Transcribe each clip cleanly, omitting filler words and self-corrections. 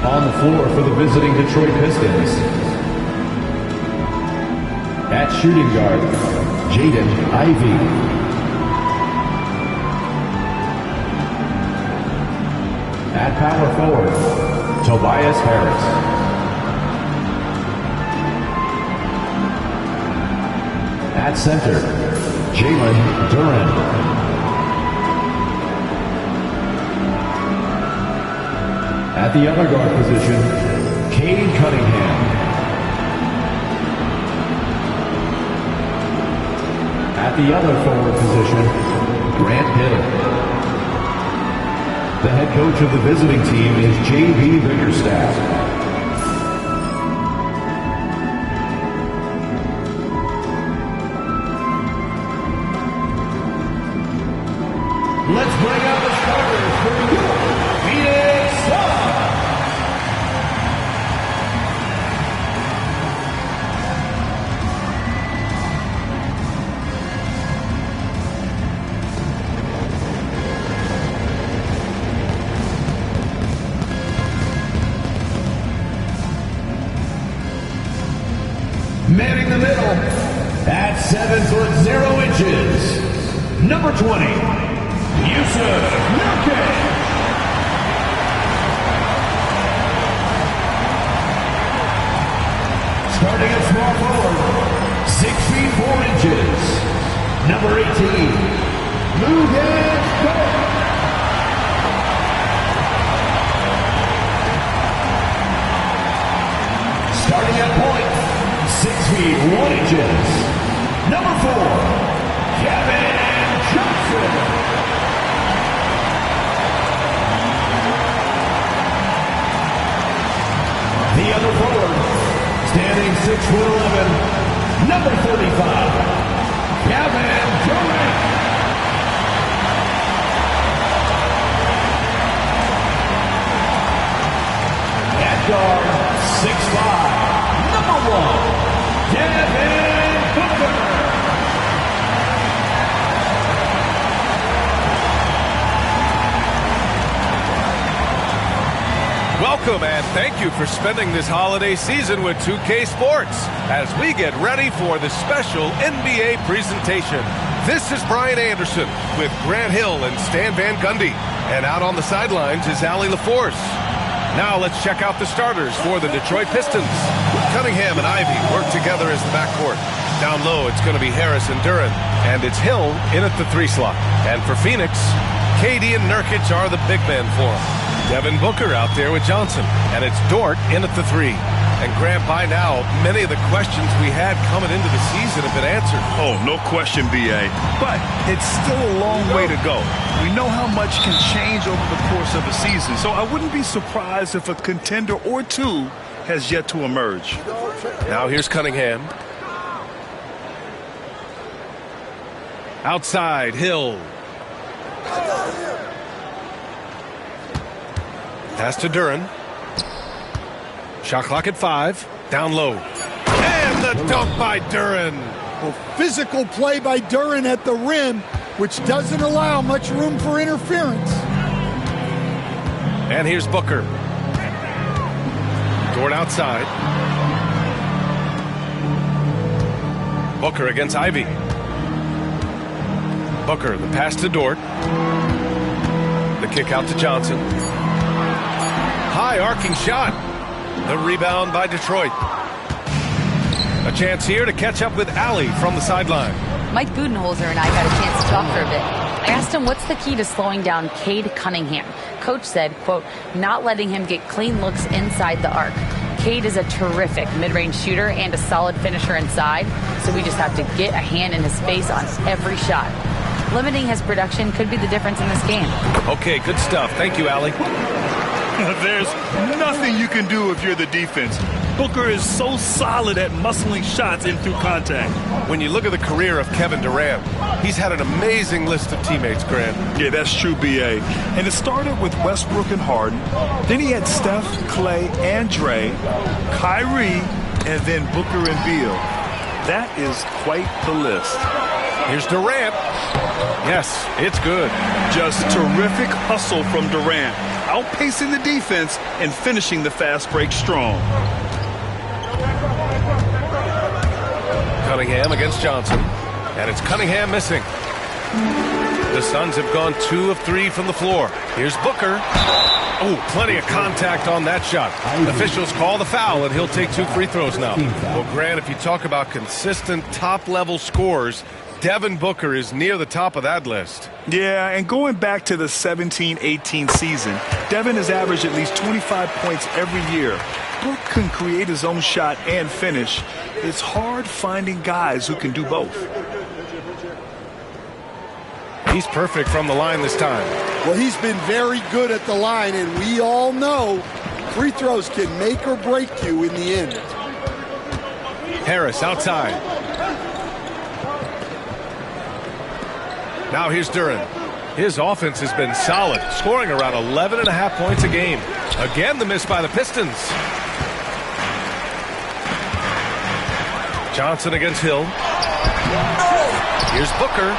On the floor for the visiting Detroit Pistons. At shooting guard, Jaden Ivey. At power forward, Tobias Harris. At center, Jalen Duren. At the other guard position, Cade Cunningham. At the other forward position, Grant Hill. The head coach of the visiting team is J.B. Bickerstaff. Let's bring out the starters for your Phoenix Suns. Manning the middle at 7'0", number 20, Yusuf Nurkic. Starting at small forward, 6'4", number 18, Luguentz Dort. Starting at point, 6'1", number 4, Kevin Johnson. The other forward, standing 6'11", number 35, Kevin Durant. At guard, 6'5", number 1, Devin Booker. Welcome and thank you for spending this holiday season with 2K Sports as we get ready for the special NBA presentation. This is Brian Anderson with Grant Hill and Stan Van Gundy. And out on the sidelines is Allie LaForce. Now let's check out the starters for the Detroit Pistons. Cunningham and Ivey work together as the backcourt. Down low, it's going to be Harris and Duren. And it's Hill in at the 3 slot. And for Phoenix, KD and Nurkic are the big men for him. Devin Booker out there with Johnson. And it's Dort in at the 3. And Grant, by now, many of the questions we had coming into the season have been answered. Oh, no question, B.A. But it's still a long way to go. We know how much can change over the course of a season, so I wouldn't be surprised if a contender or two has yet to emerge. Now here's Cunningham. Outside, Hill. Pass to Duren. Shot clock at 5. Down low. And the dunk by Duren. Well, physical play by Duren at the rim, which doesn't allow much room for interference. And here's Booker. Dort outside. Booker against Ivey. Booker, the pass to Dort. The kick out to Johnson. High arcing shot. The rebound by Detroit. A chance here to catch up with Allie from the sideline. Mike Budenholzer and I got a chance to talk for a bit. I asked him what's the key to slowing down Cade Cunningham. Coach said, quote, not letting him get clean looks inside the arc. Cade is a terrific mid-range shooter and a solid finisher inside, so we just have to get a hand in his face on every shot. Limiting his production could be the difference in this game. Okay, good stuff. Thank you, Allie. There's nothing you can do if you're the defense. Booker is so solid at muscling shots in through contact. When you look at the career of Kevin Durant, he's had an amazing list of teammates, Grant. Yeah, that's true, B.A. And it started with Westbrook and Harden. Then he had Steph, Clay, and Dre, Kyrie, and then Booker and Beal. That is quite the list. Here's Durant. Yes, it's good. Just terrific hustle from Durant. outpacing the defense and finishing the fast break strong. Cunningham against Johnson, and it's Cunningham missing. The Suns have gone 2 of 3 from the floor. Here's Booker. Oh, plenty of contact on that shot. Officials call the foul, and he'll take 2 free throws now. Well, Grant, if you talk about consistent top-level scores, Devin Booker is near the top of that list. Yeah, and going back to the 17-18 season, Devin has averaged at least 25 points every year. Book can create his own shot and finish. It's hard finding guys who can do both. He's perfect from the line this time. Well, he's been very good at the line, and we all know free throws can make or break you in the end. Harris outside. Now here's Duren. His offense has been solid, scoring around 11.5 points a game. Again, the miss by the Pistons. Johnson against Hill. Here's Booker.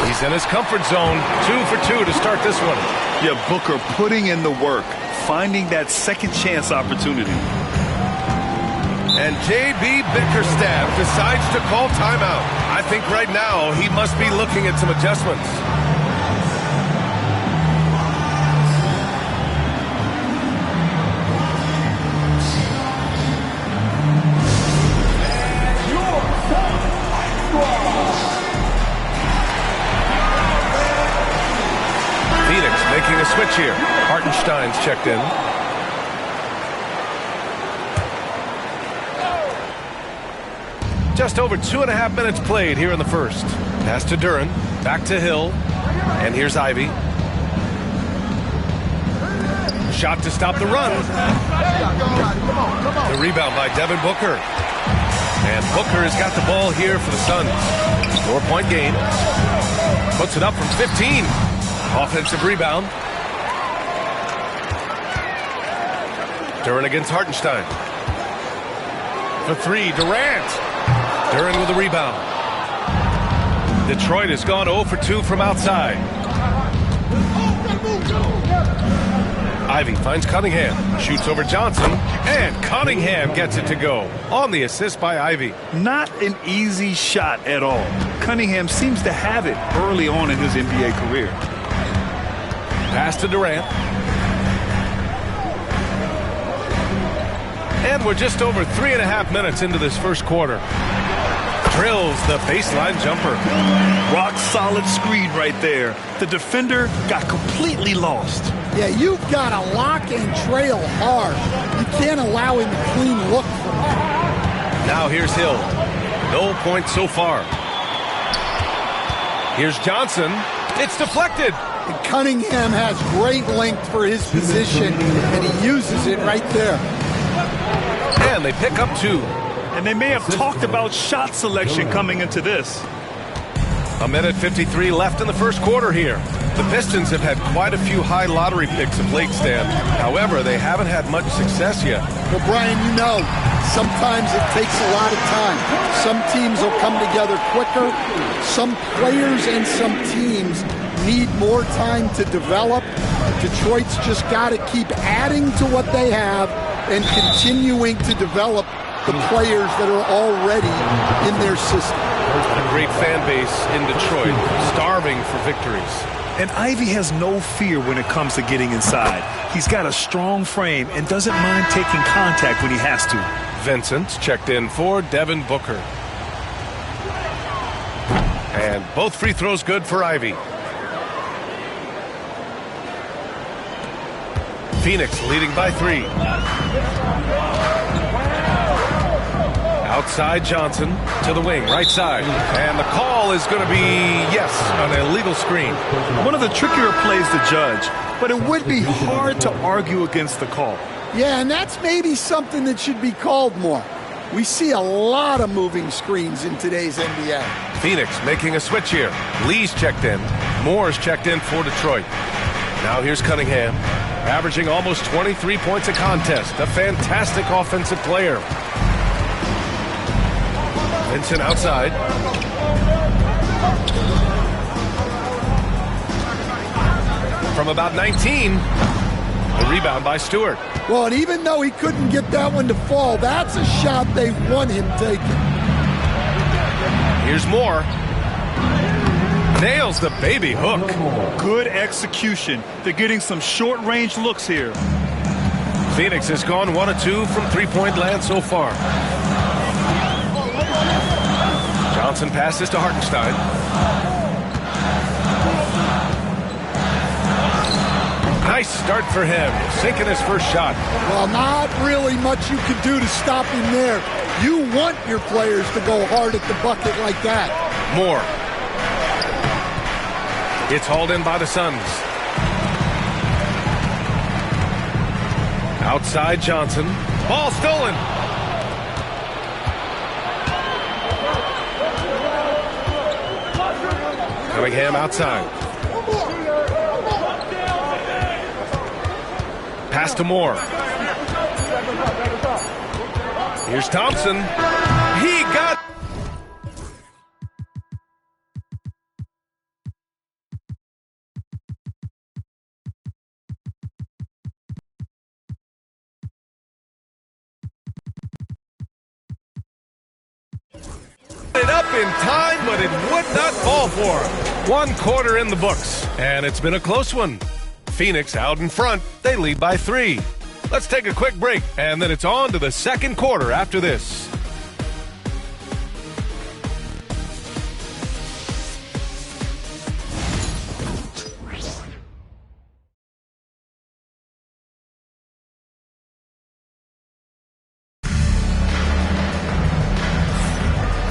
He's in his comfort zone. 2 for 2 to start this one. Yeah, Booker putting in the work, finding that second chance opportunity. And J.B. Bickerstaff decides to call timeout. I think right now he must be looking at some adjustments. Phoenix making a switch here. Hartenstein's checked in. Just over 2.5 minutes played here in the first. Pass to Duren, back to Hill, and here's Ivy. Shot to stop the run. The rebound by Devin Booker. And Booker has got the ball here for the Suns. 4-point game. Puts it up from 15. Offensive rebound. Duren against Hartenstein. For 3, Durant. Duren with the rebound. Detroit has gone 0 for 2 from outside. Ivy finds Cunningham. Shoots over Johnson. And Cunningham gets it to go. On the assist by Ivy. Not an easy shot at all. Cunningham seems to have it early on in his NBA career. Pass to Durant. And we're just over 3.5 minutes into this first quarter. Drills the baseline jumper. Rock solid screen right there. The defender got completely lost. Yeah, you've got to lock and trail hard. You can't allow him a clean look from that. Now here's Hill. No points so far. Here's Johnson. It's deflected. And Cunningham has great length for his position, and he uses it right there. And they pick up 2. And they may have talked about shot selection coming into this. 1:53 left in the first quarter here. The Pistons have had quite a few high lottery picks of late, Stan. However, they haven't had much success yet. Well, Brian, you know, sometimes it takes a lot of time. Some teams will come together quicker. Some players and some teams need more time to develop. Detroit's just got to keep adding to what they have and continuing to develop the players that are already in their system. A great fan base in Detroit, starving for victories. And Ivy has no fear when it comes to getting inside. He's got a strong frame and doesn't mind taking contact when he has to. Vincent's checked in for Devin Booker. And both free throws good for Ivy. Phoenix leading by 3. Outside Johnson to the wing, right side. And the call is going to be, yes, an illegal screen. One of the trickier plays to judge, but it would be hard to argue against the call. Yeah, and that's maybe something that should be called more. We see a lot of moving screens in today's NBA. Phoenix making a switch here. Lee's checked in. Moore's checked in for Detroit. Now here's Cunningham, averaging almost 23 points a contest. A fantastic offensive player. Vincent outside. from about 19. A rebound by Stewart. Well, and even though he couldn't get that one to fall, that's a shot they want him taking. Here's Moore. Nails the baby hook. Good execution. They're getting some short-range looks here. Phoenix has gone 1 of 2 from three-point land so far. Johnson passes to Hartenstein. Nice start for him, sinking his first shot. Well, not really much you can do to stop him there. You want your players to go hard at the bucket like that. Moore. It's hauled in by the Suns. Outside Johnson. Ball stolen. Cunningham outside. Pass to Moore. Here's Thompson. He got... it up in time, but it would not fall for him. 1 quarter in the books, and it's been a close one. Phoenix out in front. They lead by 3. Let's take a quick break, and then it's on to the second quarter after this.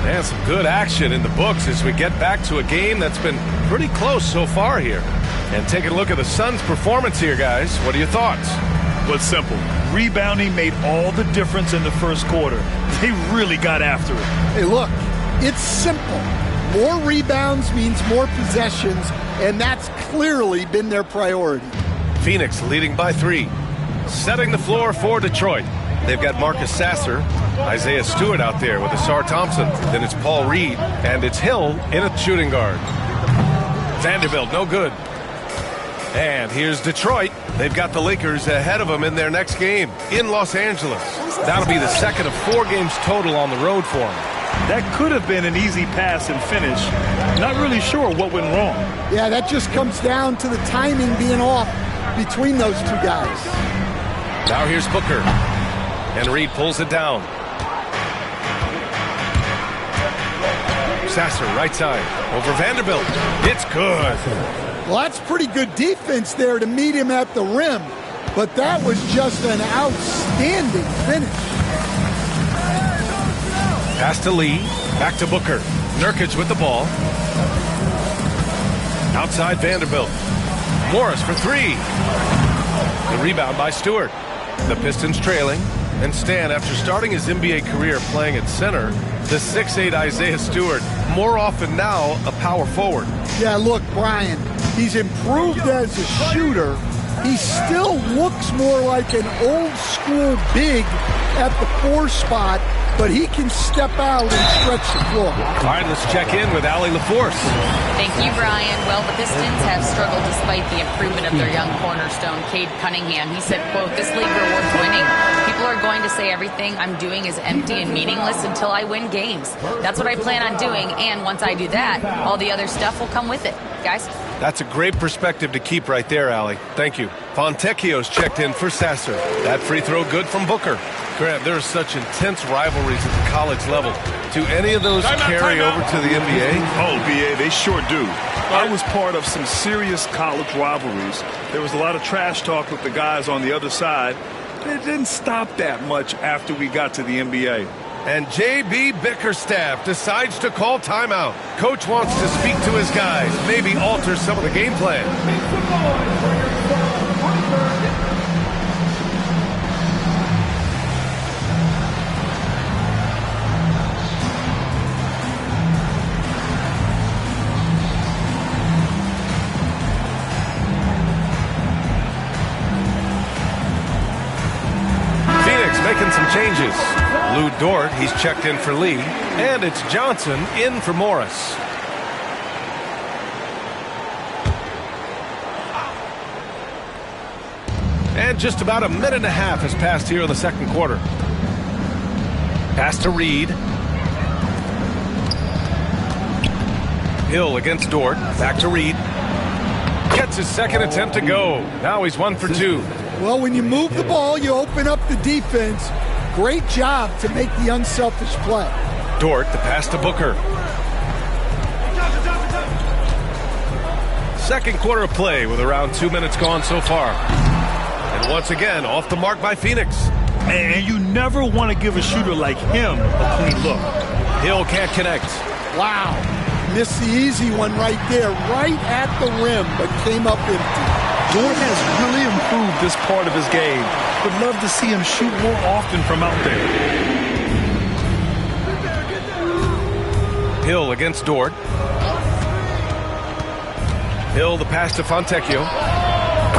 And some good action in the books as we get back to a game that's been pretty close so far here. And taking a look at the Suns' performance here, guys. What are your thoughts? Well, it's simple. Rebounding made all the difference in the first quarter. They really got after it. Hey, look, it's simple. More rebounds means more possessions, and that's clearly been their priority. Phoenix leading by 3. Setting the floor for Detroit. They've got Marcus Sasser, Isaiah Stewart out there with Asar Thompson. Then it's Paul Reed, and it's Hill in a shooting guard. Vanderbilt, no good. And here's Detroit. They've got the Lakers ahead of them in their next game in Los Angeles. That'll be the second of 4 games total on the road for them. That could have been an easy pass and finish. Not really sure what went wrong. Yeah, that just comes down to the timing being off between those 2 guys. Now here's Booker. And Reed pulls it down. Sasser, right side. Over Vanderbilt. It's good. Well, that's pretty good defense there to meet him at the rim. But that was just an outstanding finish. Pass to Lee. Back to Booker. Nurkic with the ball. Outside Vanderbilt. Morris for 3. The rebound by Stewart. The Pistons trailing. And Stan, after starting his NBA career playing at center, the 6'8 Isaiah Stewart, more often now a power forward. Yeah, look, Brian, he's improved as a shooter. He still looks more like an old-school big at the 4 spot, but he can step out and stretch the floor. All right, let's check in with Allie LaForce. Thank you, Brian. Well, the Pistons have struggled despite the improvement of their young cornerstone, Cade Cunningham. He said, quote, "This league rewards winning. People are going to say everything I'm doing is empty and meaningless until I win games. That's what I plan on doing, and once I do that, all the other stuff will come with it." Guys? That's a great perspective to keep right there, Allie. Thank you. Fontecchio's checked in for Sasser. That free throw good from Booker. Grant, there are such intense rivalries at the college level. Do any of those carry over to the NBA? Oh, BA, they sure do. I was part of some serious college rivalries. There was a lot of trash talk with the guys on the other side. It didn't stop that much after we got to the NBA. And J.B. Bickerstaff decides to call timeout. Coach wants to speak to his guys, maybe alter some of the game plan. Making some changes. Lou Dort, he's checked in for Lee. And it's Johnson in for Morris. And just about a minute and a half has passed here in the second quarter. Pass to Reed. Hill against Dort. Back to Reed. Gets his second attempt to go. Now he's 1 for 2. Well, when you move the ball, you open up the defense. Great job to make the unselfish play. Dort, the pass to Booker. Second quarter of play with around 2 minutes gone so far. And once again, off the mark by Phoenix. And you never want to give a shooter like him a clean look. Hill can't connect. Wow. Missed the easy one right there, right at the rim, but came up empty. Dort has really improved this part of his game. Would love to see him shoot more often from out there. Hill against Dort. Hill, the pass to Fontecchio.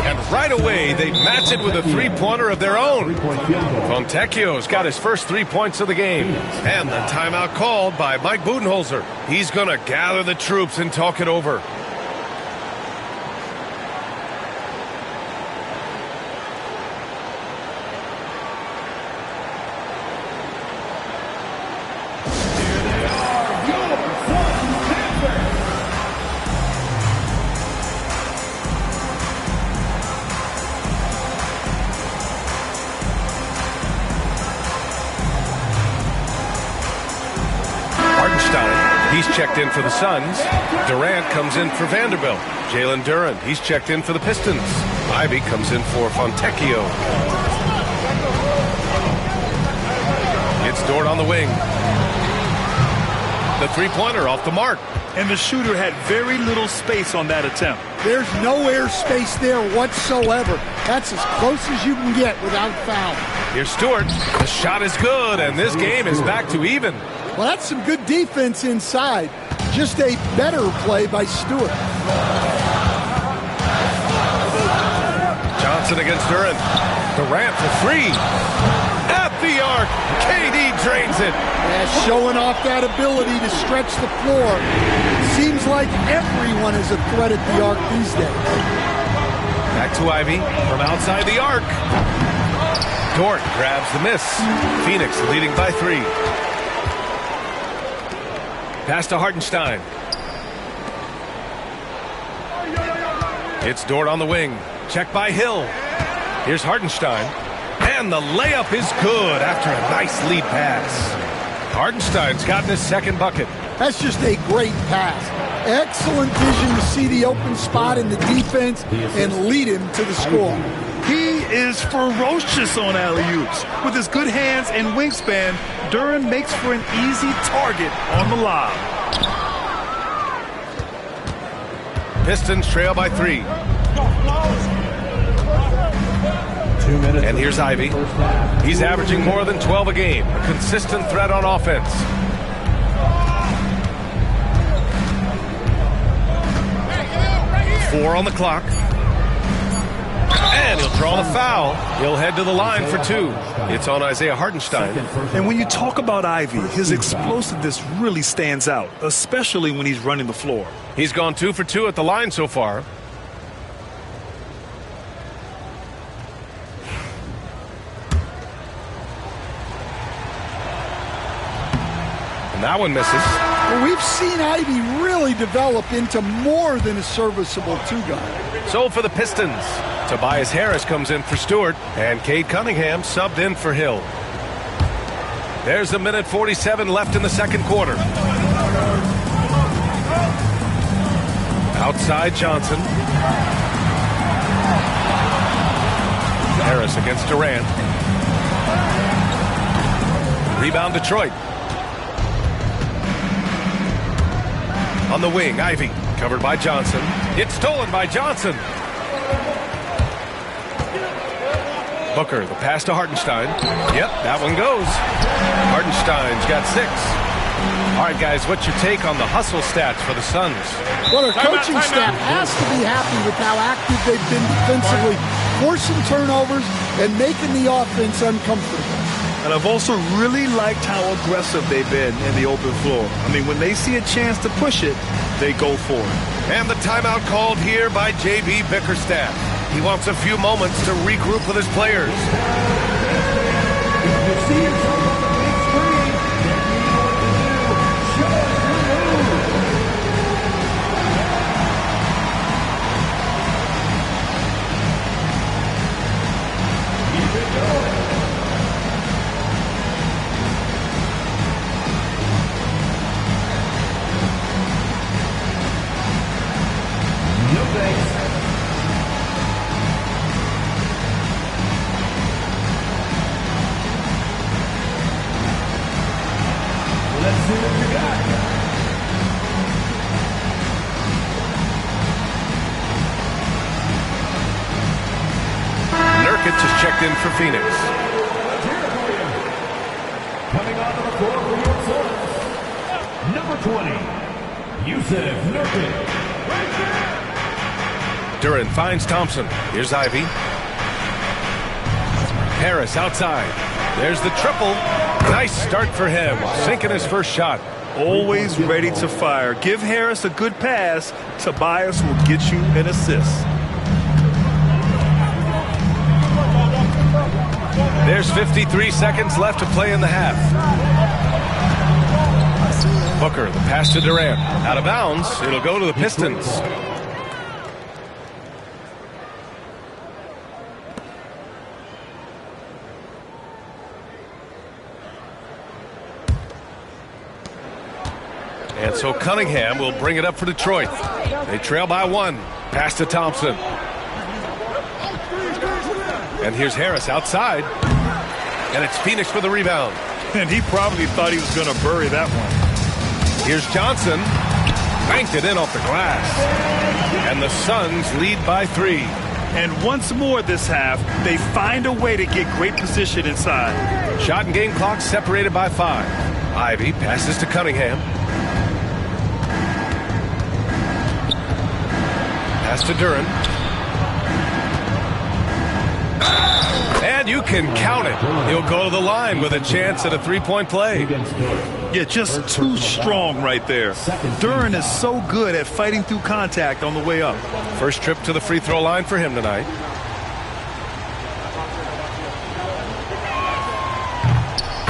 And right away, they match it with a three-pointer of their own. Fontecchio's got his first 3 points of the game. And the timeout called by Mike Budenholzer. He's going to gather the troops and talk it over. He's checked in for the Suns. Durant comes in for Vanderbilt. Jalen Duren, he's checked in for the Pistons. Ivy comes in for Fontecchio. It's Dort on the wing. The three-pointer off the mark. And the shooter had very little space on that attempt. There's no air space there whatsoever. That's as close as you can get without foul. Here's Stewart. The shot is good, and this game is back to even. Well, that's some good defense inside. Just a better play by Stewart. Johnson against Duren. Durant for three. At the arc. KD drains it. Yeah, showing off that ability to stretch the floor. Seems like everyone is a threat at the arc these days. Back to Ivy from outside the arc. Dort grabs the miss. Phoenix leading by 3. Pass to Hartenstein. It's Dort on the wing. Check by Hill. Here's Hartenstein. And the layup is good after a nice lead pass. Hartenstein's gotten his second bucket. That's just a great pass. Excellent vision to see the open spot in the defense and lead him to the score. He is ferocious on alley-oops. With his good hands and wingspan, Duren makes for an easy target on the lob. Pistons trail by 3. 2 minutes. And here's Ivy. He's averaging more than 12 a game. A consistent threat on offense. Four on the clock. And he'll draw the foul. He'll head to the line for 2. It's on Isaiah Hartenstein. And when you talk about Ivy, his explosiveness really stands out, especially when he's running the floor. He's gone 2 for 2 at the line so far. And that one misses. Well, we've seen Ivy really develop into more than a serviceable 2-guy. So for the Pistons, Tobias Harris comes in for Stewart, and Cade Cunningham subbed in for Hill. There's a minute 47 left in the second quarter. Outside Johnson. Harris against Durant. Rebound Detroit. On the wing, Ivy, covered by Johnson. It's stolen by Johnson. Booker, the pass to Hartenstein. Yep, that one goes. Hartenstein's got 6. All right, guys, what's your take on the hustle stats for the Suns? Well, their coaching staff has to be happy with how active they've been defensively, forcing turnovers and making the offense uncomfortable. And I've also really liked how aggressive they've been in the open floor. I mean, when they see a chance to push it, they go for it. And the timeout called here by J.B. Bickerstaff. He wants a few moments to regroup with his players. If you see yourself on the big screen, then you know what to do. Show us your move. Keep it going. No thanks. Let's see what you got. Nurkic is checked in for Phoenix. Let's hear it for you. Coming onto the floor for your Suns, number 20, Yusuf Nurkic. Duran finds Thompson. Here's Ivy. Harris outside. There's the triple. Nice start for him, sinking his first shot. Always ready to fire. Give Harris a good pass. Tobias will get you an assist. There's 53 seconds left to play in the half. Booker, the pass to Durant. Out of bounds. It'll go to the Pistons. And so Cunningham will bring it up for Detroit. They trail by 1. Pass to Thompson. And here's Harris outside. And it's Phoenix for the rebound. And he probably thought he was going to bury that one. Here's Johnson. Banked it in off the glass. And the Suns lead by 3. And once more this half, they find a way to get great position inside. Shot and game clock separated by 5. Ivy passes to Cunningham. Pass to Duran. And you can count it. He'll go to the line with a chance at a three-point play. Yeah, just too strong right there. Duran is so good at fighting through contact on the way up. First trip to the free throw line for him tonight.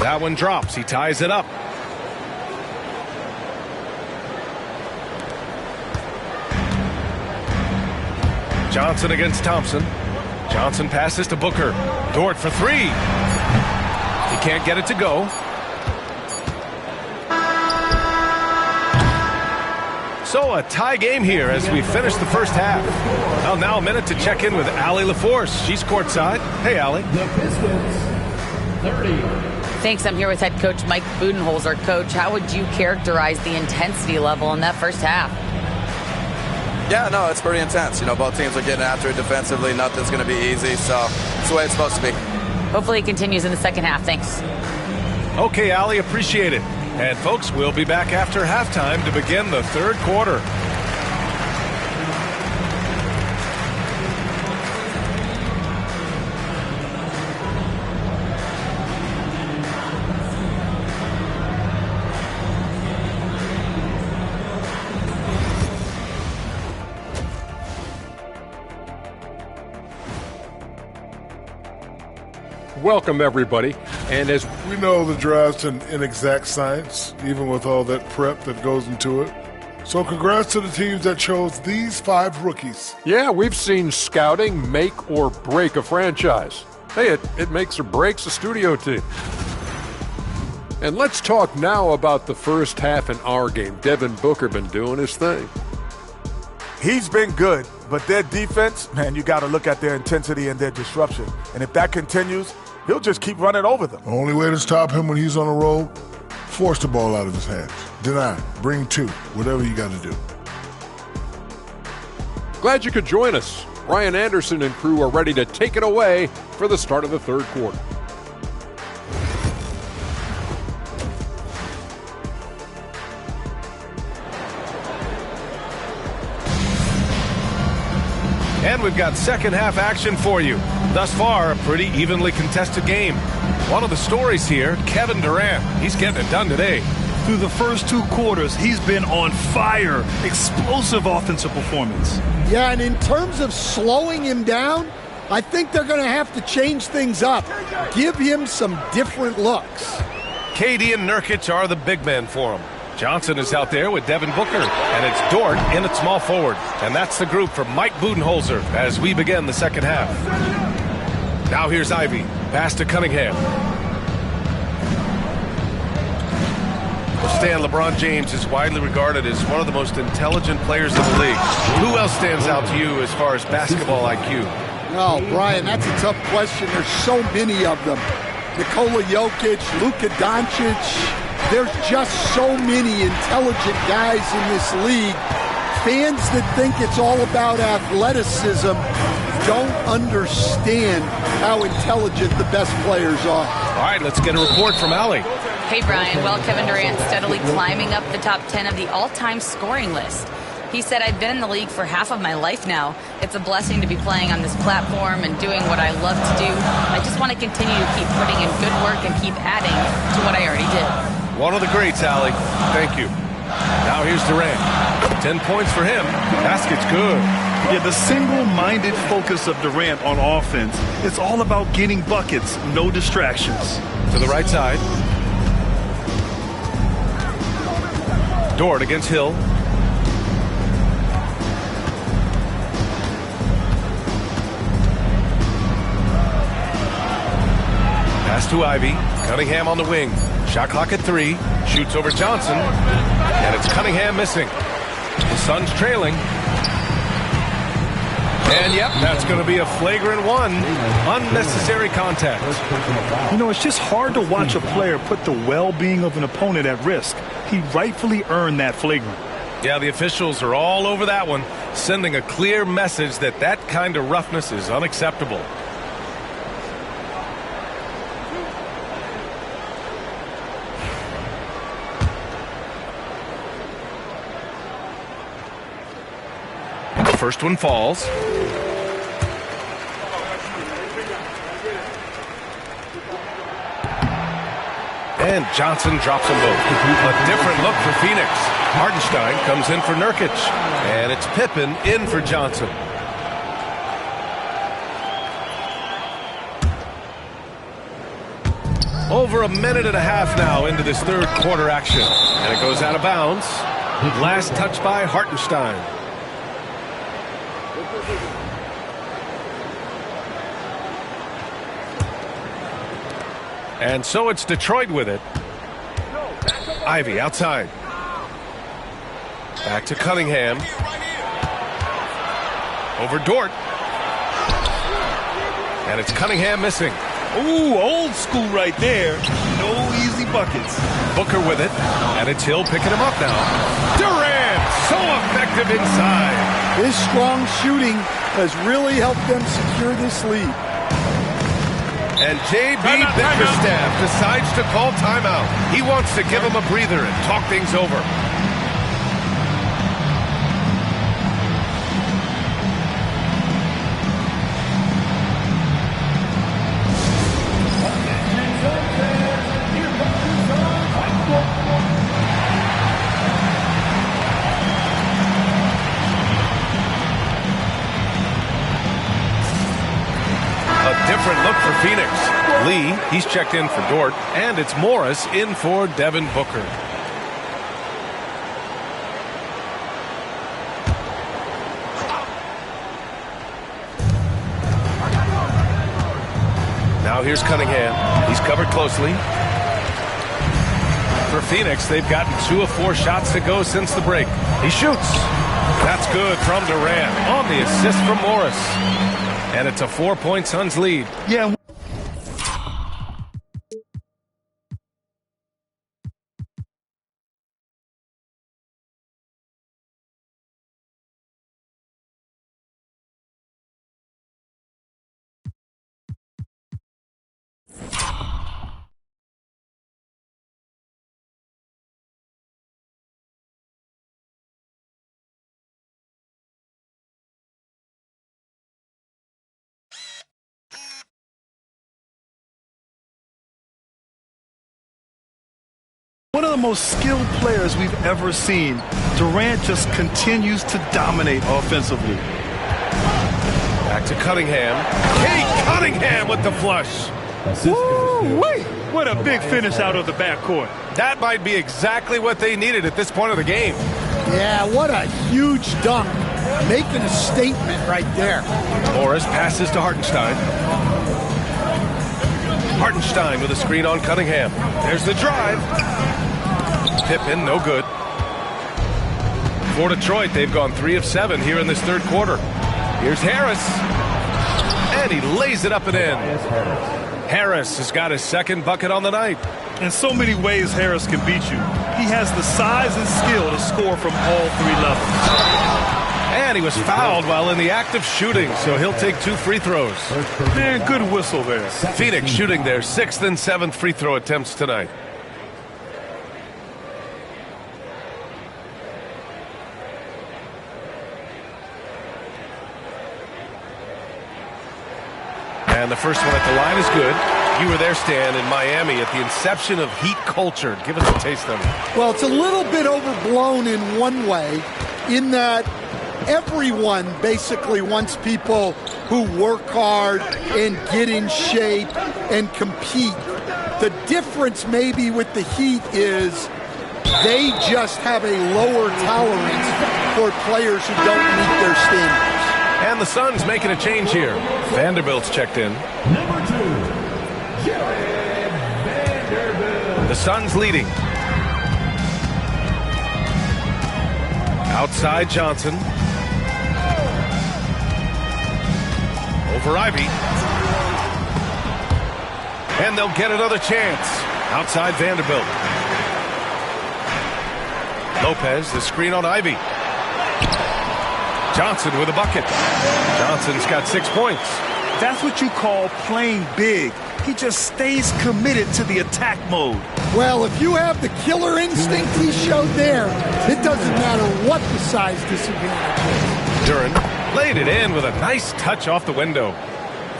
That one drops. He ties it up. Johnson against Thompson. Johnson passes to Booker. Dort for 3. He can't get it to go. So a tie game here as we finish the first half. Well, now a minute to check in with Allie LaForce. She's courtside. Hey, Allie. The Pistons, 30. Thanks. I'm here with head coach Mike Budenholzer. Coach, how would you characterize the intensity level in that first half? Yeah, no, it's pretty intense. You know, both teams are getting after it defensively. Nothing's going to be easy, so it's the way it's supposed to be. Hopefully it continues in the second half. Thanks. Okay, Allie, appreciate it. And, folks, we'll be back after halftime to begin the third quarter. Welcome, everybody. And as we know, the draft's an inexact science, even with all that prep that goes into it. So congrats to the teams that chose these 5 rookies. Yeah, we've seen scouting make or break a franchise. Hey, it makes or breaks a studio team. And let's talk now about the first half in our game. Devin Booker been doing his thing. He's been good, but their defense, man, you got to look at their intensity and their disruption. And if that continues, he'll just keep running over them. The only way to stop him when he's on a roll, force the ball out of his hands. Deny, bring 2, whatever you got to do. Glad you could join us. Brian Anderson and crew are ready to take it away for the start of the third quarter. And we've got second half action for you. Thus far, a pretty evenly contested game. One of the stories here, Kevin Durant. He's getting it done today. Through the first 2 quarters, he's been on fire. Explosive offensive performance. Yeah, and in terms of slowing him down, I think they're going to have to change things up. Give him some different looks. KD and Nurkic are the big men for him. Johnson is out there with Devin Booker, and it's Dort in at small forward. And that's the group for Mike Budenholzer as we begin the second half. Now here's Ivy. Pass to Cunningham. Stan, LeBron James is widely regarded as one of the most intelligent players in the league. Who else stands out to you as far as basketball IQ? Oh, Brian, that's a tough question. There's so many of them. Nikola Jokic, Luka Doncic. There's just so many intelligent guys in this league. Fans that think it's all about athleticism don't understand how intelligent the best players are. All right, let's get a report from Allie. Hey, Brian. Well, Kevin Durant steadily climbing up the top 10 of the all-time scoring list. He said, I've been in the league for half of my life now. It's a blessing to be playing on this platform and doing what I love to do. I just want to continue to keep putting in good work and keep adding to what I already did. One of the greats, Allie. Thank you. Now here's Durant. 10 points for him. Basket's good. Yeah, the single-minded focus of Durant on offense, it's all about getting buckets, no distractions. To the right side. Dort against Hill. Pass to Ivy. Cunningham on the wing. Shot clock at 3. Shoots over Johnson. And it's Cunningham missing. The Suns trailing. And yep, that's going to be a flagrant 1. Unnecessary contact. You know, it's just hard to watch a player put the well-being of an opponent at risk. He rightfully earned that flagrant. Yeah, the officials are all over that one, sending a clear message that that kind of roughness is unacceptable. The first one falls. And Johnson drops them both. A different look for Phoenix. Hartenstein comes in for Nurkic. And it's Pippen in for Johnson. Over a minute and a half now into this third quarter action. And it goes out of bounds. Last touch by Hartenstein. And so it's Detroit with it. Ivy outside. Back to Cunningham. Over Dort. And it's Cunningham missing. Ooh, old school right there. No easy buckets. Booker with it. And it's Hill picking him up now. Durant, so effective inside. His strong shooting has really helped them secure this lead. And J.B. Bickerstaff decides to call timeout. He wants to give him a breather and talk things over. Different look for Phoenix. Lee, he's checked in for Dort, and it's Morris in for Devin Booker. Now here's Cunningham. He's covered closely. For Phoenix, they've gotten 2 of 4 shots to go since the break. He shoots. That's good from Durant on the assist from Morris. And it's a 4-point Suns lead. Yeah. One of the most skilled players we've ever seen. Durant just continues to dominate offensively. Back to Cunningham. Kate Cunningham with the flush. Woo-wee! What a big finish out of the backcourt. That might be exactly what they needed at this point of the game. Yeah, what a huge dunk. Making a statement right there. Morris passes to Hartenstein. Hartenstein with a screen on Cunningham. There's the drive. Pippen, no good. For Detroit, they've gone 3 of 7 here in this third quarter. Here's Harris. And he lays it up and in. Harris has got his second bucket on the night. In so many ways, Harris can beat you. He has the size and skill to score from all 3 levels. And he was fouled while in the act of shooting, so he'll take 2 free throws. Man, good whistle there. Phoenix shooting their 6th and 7th free throw attempts tonight. And the first one at the line is good. You were there, Stan, in Miami at the inception of heat culture. Give us a taste of it. Well, it's a little bit overblown in one way, in that everyone basically wants people who work hard and get in shape and compete. The difference maybe with the Heat is they just have a lower tolerance for players who don't meet their standards. And the Suns making a change here. Vanderbilt's checked in. Number 2, Jared Vanderbilt. The Suns leading. Outside Johnson. Over Ivy. And they'll get another chance. Outside Vanderbilt. Lopez, the screen on Ivy. Johnson with a bucket. Johnson's got 6 points. That's what you call playing big. He just stays committed to the attack mode. Well, if you have the killer instinct he showed there, it doesn't matter what the size disadvantage is. Duran laid it in with a nice touch off the window.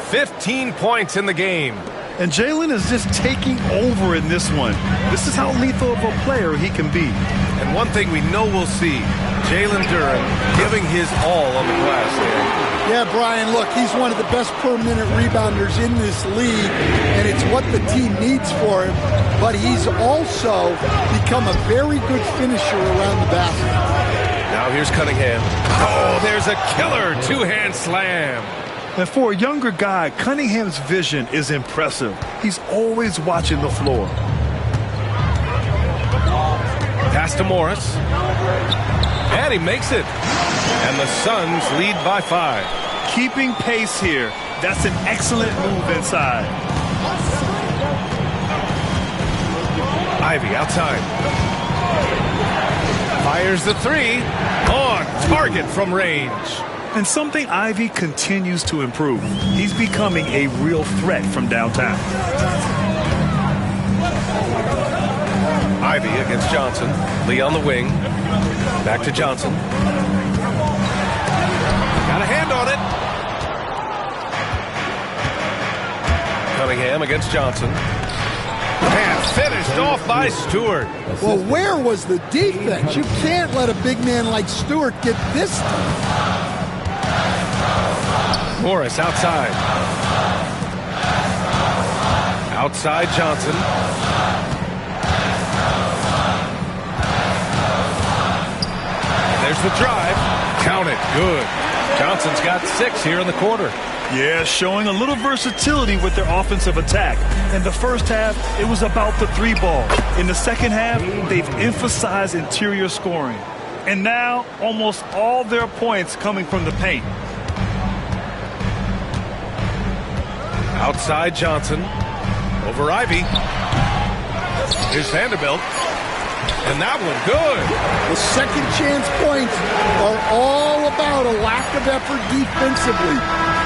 15 points in the game. And Jalen is just taking over in this one. This is how lethal of a player he can be. And one thing we know we'll see, Jalen Duran giving his all on the glass there. Yeah, Brian, look, he's one of the best per-minute rebounders in this league, and it's what the team needs for him. But he's also become a very good finisher around the basket. Now here's Cunningham. Oh, there's a killer two-hand slam. And for a younger guy, Cunningham's vision is impressive. He's always watching the floor. Pass to Morris. And he makes it. And the Suns lead by 5. Keeping pace here. That's an excellent move inside. Ivy outside. Fires the 3. On target from range. And something Ivy continues to improve. He's becoming a real threat from downtown. Ivy against Johnson. Lee on the wing. Back to Johnson. Got a hand on it. Cunningham against Johnson. And finished off by Stewart. Well, where was the defense? You can't let a big man like Stewart get this time. Morris outside. Outside Johnson. There's the drive. Count it. Good. Johnson's got 6 here in the quarter. Yeah, showing a little versatility with their offensive attack. In the first half, it was about the 3 ball. In the second half, they've emphasized interior scoring. And now, almost all their points coming from the paint. Outside Johnson. Over Ivy. Here's Vanderbilt. And that one good. The second chance points are all about a lack of effort defensively.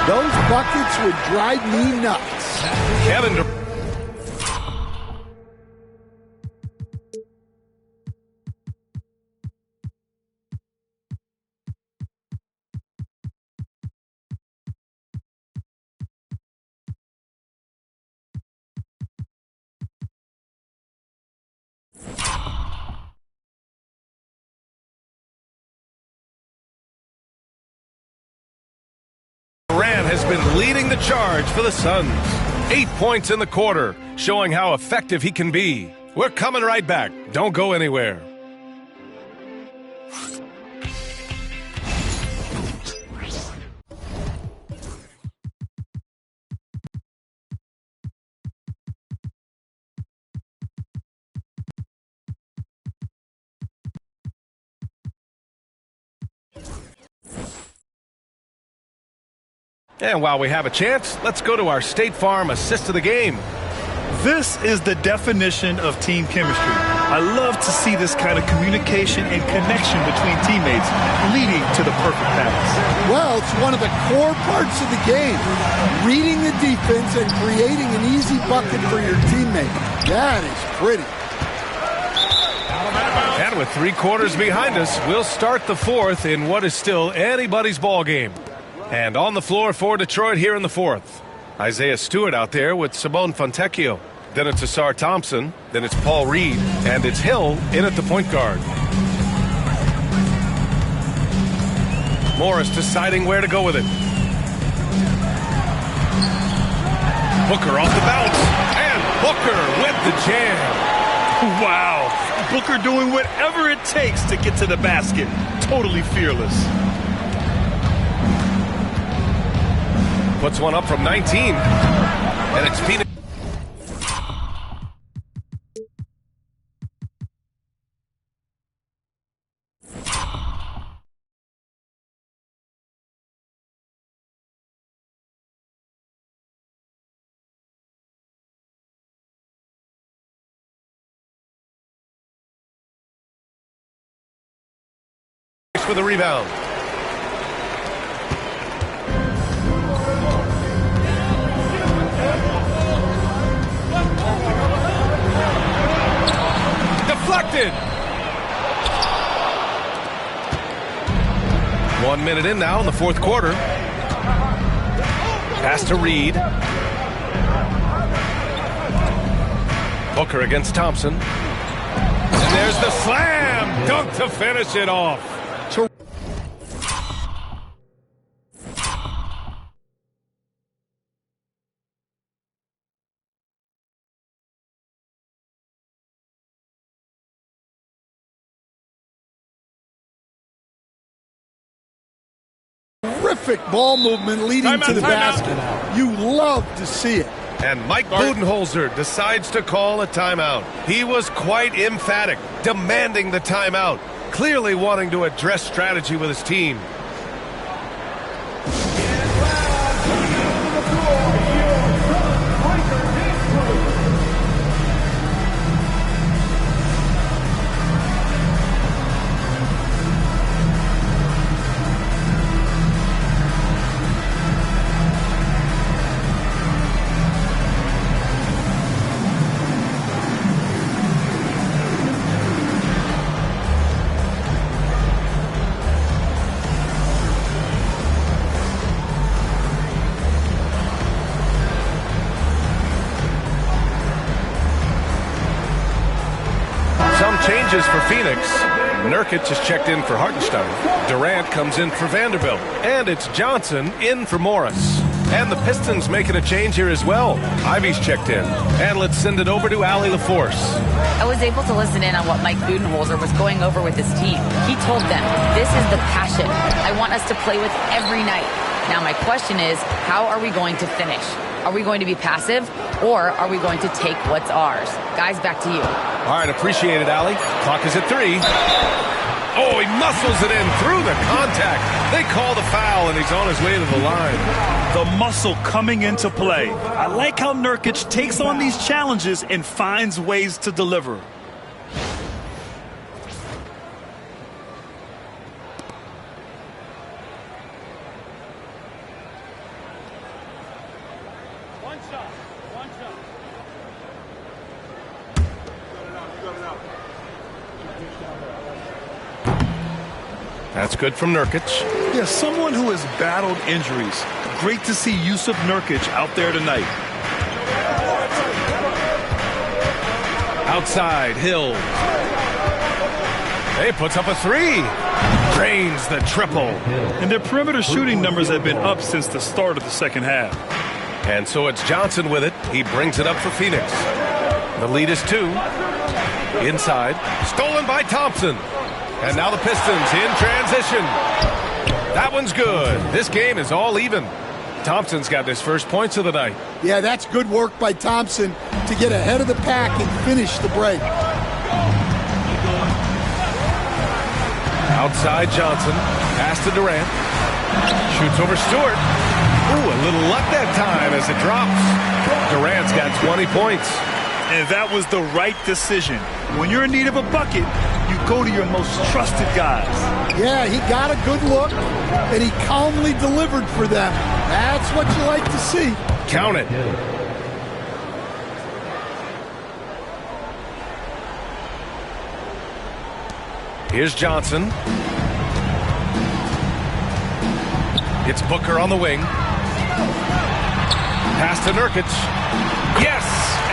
Those buckets would drive me nuts. Kevin Durant. has been leading the charge for the Suns. 8 points in the quarter, showing how effective he can be. We're coming right back. Don't go anywhere. And while we have a chance, let's go to our State Farm assist of the game. This is the definition of team chemistry. I love to see this kind of communication and connection between teammates leading to the perfect pass. Well, it's one of the core parts of the game. Reading the defense and creating an easy bucket for your teammate. That is pretty. And with 3 quarters behind us, we'll start the fourth in what is still anybody's ball game. And on the floor for Detroit here in the fourth, Isaiah Stewart out there with Simone Fontecchio. Then it's Asar Thompson. Then it's Paul Reed. And it's Hill in at the point guard. Morris deciding where to go with it. Booker off the bounce. And Booker with the jam. Wow. Booker doing whatever it takes to get to the basket. Totally fearless. Puts one up from 19. And it's Phoenix. For the rebound. Deflected. 1 minute in now in the fourth quarter. Pass to Reed. Booker against Thompson. And there's the slam dunk to finish it off. Terrific ball movement leading to the basket. You love to see it. And Mike Budenholzer decides to call a timeout. He was quite emphatic, demanding the timeout, clearly wanting to address strategy with his team. Changes for Phoenix. Nurkic is checked in for Hartenstein. Durant comes in for Vanderbilt. And it's Johnson in for Morris. And the Pistons making a change here as well. Ivy's checked in. And let's send it over to Allie LaForce. I was able to listen in on what Mike Budenholzer was going over with his team. He told them, this is the passion I want us to play with every night. Now my question is, how are we going to finish? Are we going to be passive, or are we going to take what's ours? Guys, back to you. All right, appreciate it, Allie. Clock is at 3. Oh, he muscles it in through the contact. They call the foul, and he's on his way to the line. The muscle coming into play. I like how Nurkic takes on these challenges and finds ways to deliver. That's good from Nurkic. Yeah, someone who has battled injuries. Great to see Yusuf Nurkic out there tonight. Outside, Hill. He puts up a 3. Drains the triple. And their perimeter shooting numbers have been up since the start of the second half. And so it's Johnson with it. He brings it up for Phoenix. The lead is 2. Inside. Stolen by Thompson. And now the Pistons in transition. That one's good. This game is all even. Thompson's got his first points of the night. Yeah, that's good work by Thompson to get ahead of the pack and finish the break. Outside Johnson. Pass to Durant. Shoots over Stewart. Ooh, a little luck that time as it drops. Durant's got 20 points. And that was the right decision. When you're in need of a bucket, you go to your most trusted guys. Yeah, he got a good look, and he calmly delivered for them. That's what you like to see. Count it. Here's Johnson. It's Booker on the wing. Pass to Nurkic. Yes!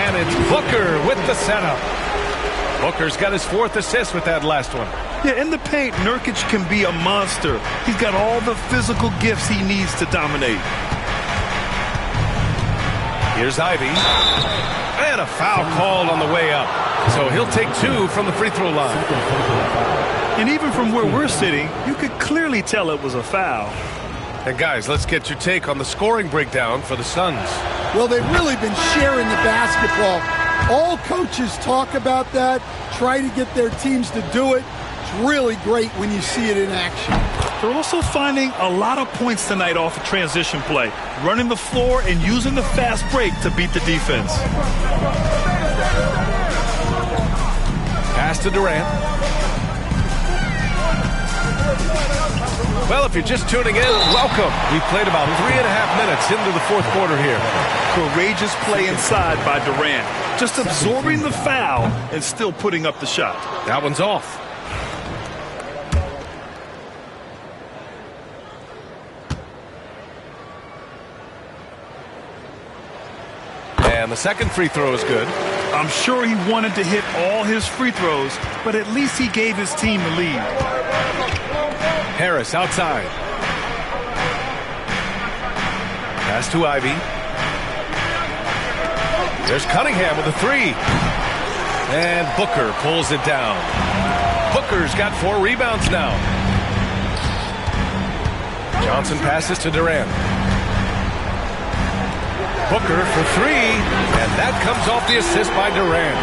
And it's Booker with the setup. Booker's got his 4th assist with that last one. Yeah, in the paint, Nurkic can be a monster. He's got all the physical gifts he needs to dominate. Here's Ivy. And a foul called on the way up. So he'll take 2 from the free throw line. And even from where we're sitting, you could clearly tell it was a foul. And guys, let's get your take on the scoring breakdown for the Suns. Well, they've really been sharing the basketball. All coaches talk about that, try to get their teams to do it. It's really great when you see it in action. They're also finding a lot of points tonight off of transition play, running the floor and using the fast break to beat the defense. Pass to Durant. Well, if you're just tuning in, welcome. We've played about 3.5 minutes into the 4th quarter here. Courageous play inside by Durant. Just absorbing the foul and still putting up the shot. That one's off. And the second free throw is good. I'm sure he wanted to hit all his free throws, but at least he gave his team the lead. Harris outside. Pass to Ivy. There's Cunningham with a 3. And Booker pulls it down. Booker's got 4 rebounds now. Johnson passes to Durant. Booker for 3, and that comes off the assist by Durant.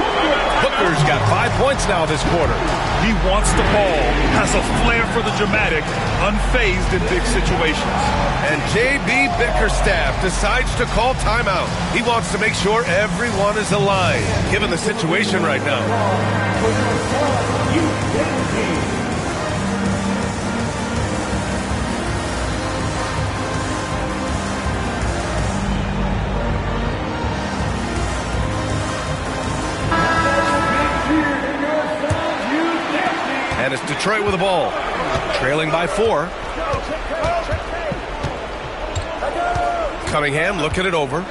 Booker's got 5 points now this quarter. He wants the ball, has a flair for the dramatic, unfazed in big situations. And J.B. Bickerstaff decides to call timeout. He wants to make sure everyone is aligned, given the situation right now. And it's Detroit with the ball, trailing by 4. Cunningham looking it over. 2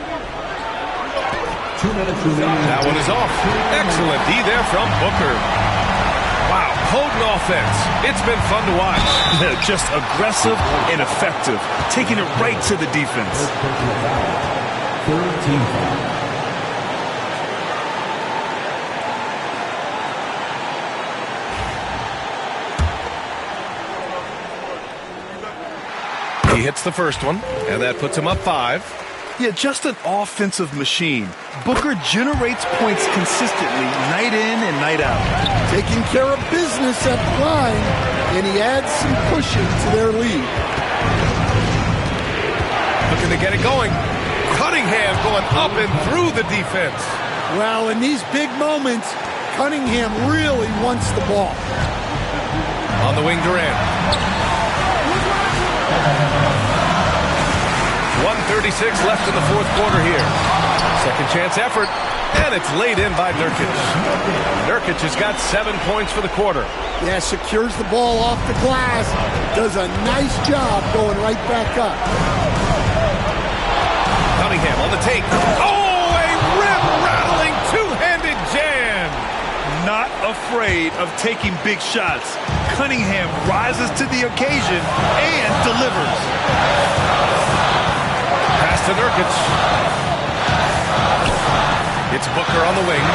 minutes remaining. That one is off. Excellent D there from Booker. Wow, potent offense. It's been fun to watch. Just aggressive and effective, taking it right to the defense. 13. He hits the first one, and that puts him up 5. Yeah, just an offensive machine. Booker generates points consistently, night in and night out. Taking care of business at the line, and he adds some cushion to their lead. Looking to get it going. Cunningham going up and through the defense. Well, in these big moments, Cunningham really wants the ball. On the wing, Durant. 1:36 left in the 4th quarter here. Second chance effort, and it's laid in by Nurkic. Nurkic has got 7 points for the quarter. Yeah, secures the ball off the glass. Does a nice job going right back up. Cunningham on the take. Oh, a rim-rattling two-handed jam. Not a afraid of taking big shots. Cunningham rises to the occasion and delivers. Pass to Nurkic. It's Booker on the wing.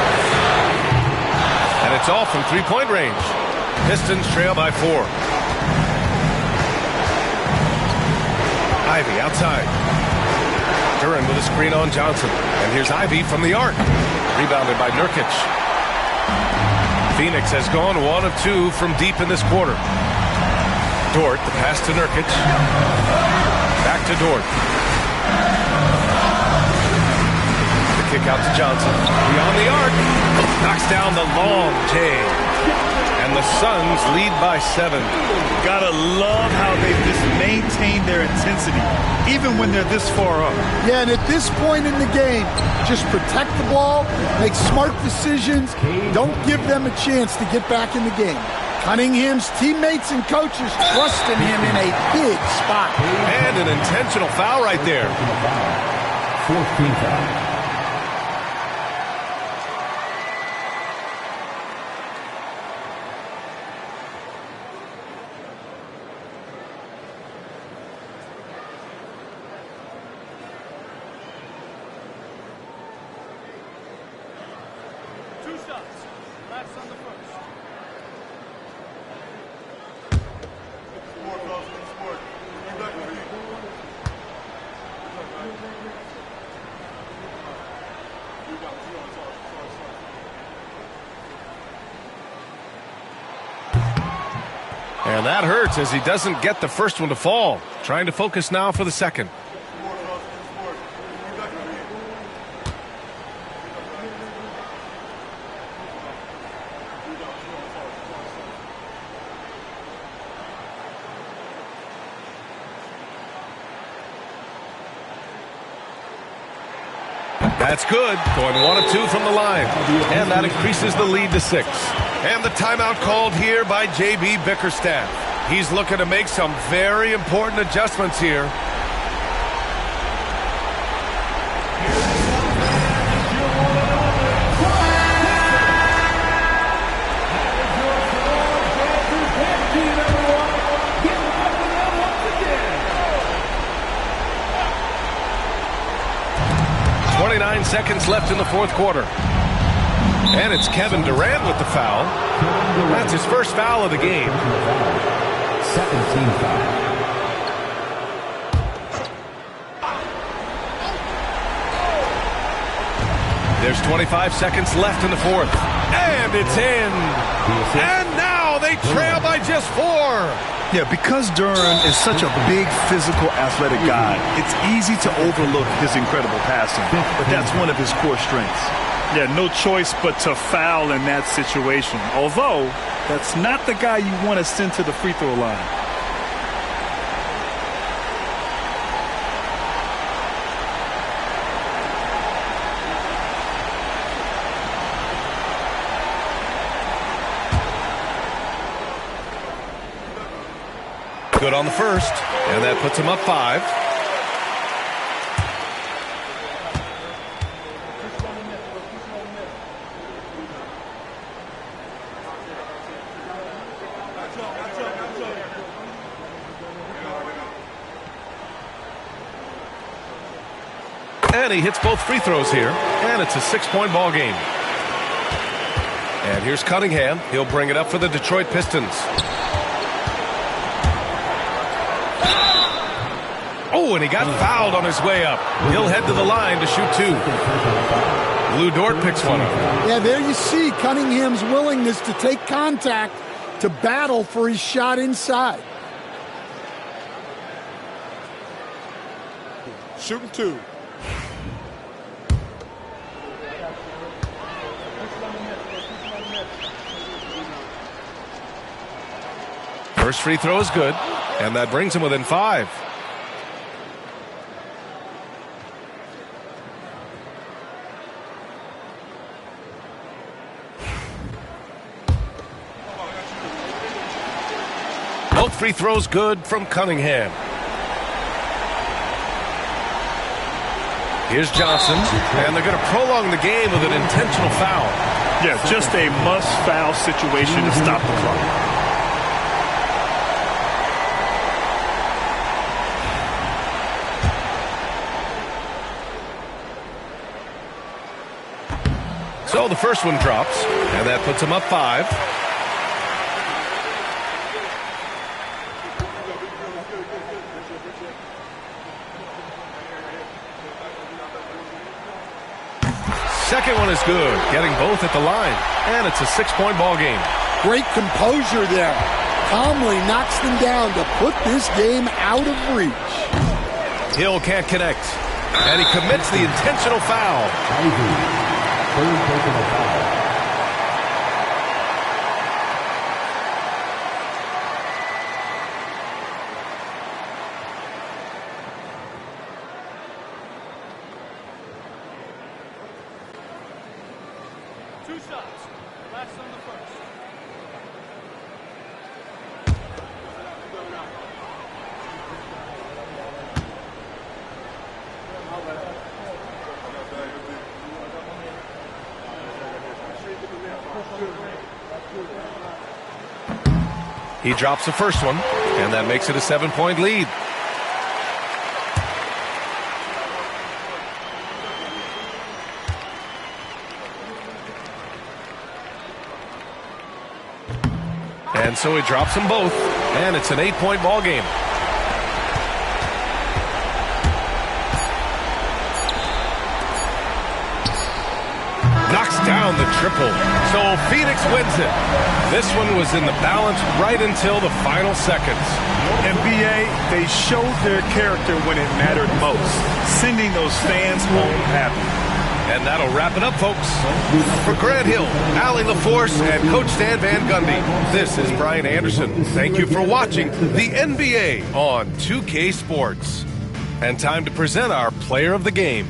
And it's off from three-point range. Pistons trail by 4. Ivy outside. Duran with a screen on Johnson. And here's Ivy from the arc. Rebounded by Nurkic. Phoenix has gone 1 of 2 from deep in this quarter. Dort, the pass to Nurkic. Back to Dort. The kick out to Johnson. Beyond the arc. Knocks down the long J. And the Suns lead by 7. Gotta love how they've just maintained their intensity, even when they're this far up. Yeah, and at this point in the game, just protect the ball, make smart decisions, don't give them a chance to get back in the game. Cunningham's teammates and coaches trusting him in a big spot. And an intentional foul right there. 4th team foul. And that hurts as he doesn't get the first one to fall. Trying to focus now for the second. That's good. Going 1 of 2 from the line. And that increases the lead to 6. And the timeout called here by J.B. Bickerstaff. He's looking to make some very important adjustments here. Seconds left in the 4th quarter. And it's Kevin Durant with the foul. That's his first foul of the game. 2nd team foul. There's 25 seconds left in the 4th. And it's in. And now they trail by just 4. Yeah, because Duran is such a big, physical, athletic guy, it's easy to overlook his incredible passing. But that's one of his core strengths. Yeah, no choice but to foul in that situation. Although, that's not the guy you want to send to the free throw line. Good on the first, and that puts him up 5. And he hits both free throws here, and it's a 6-point ball game. And here's Cunningham. He'll bring it up for the Detroit Pistons. Oh, and he got fouled on his way up. He'll head to the line to shoot 2. Lou Dort picks one up. Yeah, there you see Cunningham's willingness to take contact, to battle for his shot inside. Shooting 2. First free throw is good, and that brings him within 5. Both free throws good from Cunningham. Here's Johnson, and they're going to prolong the game with an intentional foul. Yeah, just a must-foul situation to stop the clock. So the first one drops, and that puts him up 5. Second one is good, getting both at the line, and it's a 6-point ball game. Great composure there. Calmly knocks them down to put this game out of reach. Hill can't connect, and he commits the intentional foul. Third personal foul. Two shots. Last on the first. He drops the first one, and that makes it a 7-point lead. And so he drops them both, and it's an 8-point ball game. Knocks down the triple, so Phoenix wins it. This one was in the balance right until the final seconds. NBA, they showed their character when it mattered most, sending those fans home happy. And that'll wrap it up, folks. For Grant Hill, Allie LaForce, and Coach Stan Van Gundy, this is Brian Anderson. Thank you for watching the NBA on 2K Sports. And time to present our player of the game.